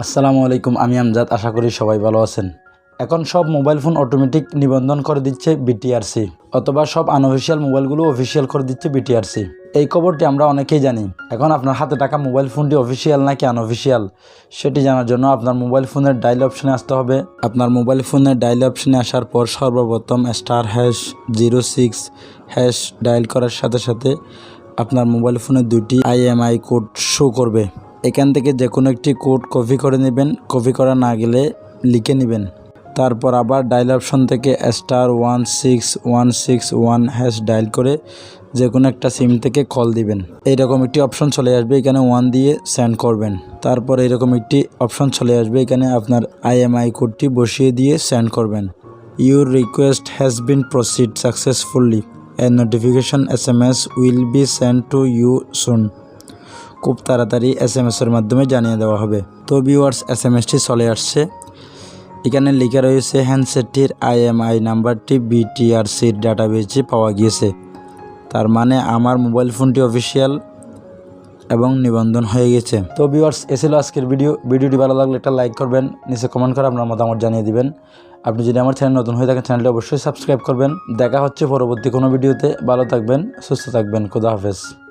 আসসালামু আলাইকুম, আমি আমজাদ। আশা করি সবাই ভালো আছেন। এখন সব মোবাইল ফোন অটোমেটিক নিবন্ধন করে দিচ্ছে BTRC, অথবা সব আনঅফিশিয়াল মোবাইলগুলো অফিসিয়াল করে দিচ্ছে BTRC। এই খবরটি আমরা অনেকেই জানি। এখন আপনার হাতে থাকা মোবাইল ফোনটি অফিসিয়াল নাকি আনঅফিসিয়াল সেটি জানার জন্য আপনার মোবাইল ফোনের ডায়াল অপশনে আসতে হবে। আপনার মোবাইল ফোনের ডায়াল অপশনে আসার পর সর্বপ্রথম *#06# ডায়াল করার সাথে সাথে আপনার মোবাইল ফোনে দুটি IMI কোড শো করবে। এখান থেকে যে কোনো একটি কোড কপি করে নেবেন, কপি করা না গেলে লিখে নেবেন। তারপর আবার ডায়াল অপশন থেকে *16161# ডায়াল করে যে কোনো একটা সিম থেকে কল দিবেন। এইরকম একটি অপশন চলে আসবে, এখানে 1 দিয়ে সেন্ড করবেন। তারপর এরকম একটি অপশন চলে আসবে, এখানে আপনার IMI কোডটি বসিয়ে দিয়ে সেন্ড করবেন। Your request has been proceed successfully, a notification SMS will be send to you soon. খুব তাড়াতাড়ি SMS-এর মাধ্যমে জানিয়ে দেওয়া হবে। তো ভিউয়ার্স, SMS-টি চলে আসছে। এখানে লেখা রয়েছে হ্যান্ডসেটটির IMI নাম্বারটি BTRCর ডাটাবেজে পাওয়া গিয়েছে। তার মানে আমার মোবাইল ফোনটি অফিসিয়াল এবং নিবন্ধন হয়ে গেছে। তো ভিউয়ার্স, এ ছিল আজকের ভিডিওটি ভালো লাগলে একটা লাইক করবেন, নিচে কমেন্ট করে আপনার মতামত জানিয়ে দিবেন। আপনি যদি আমার চ্যানেল নতুন হয়ে থাকেন, চ্যানেলটি অবশ্যই সাবস্ক্রাইব করবেন। দেখা হচ্ছে পরবর্তী কোনো ভিডিওতে। ভালো থাকবেন, সুস্থ থাকবেন। খোদা হাফেজ।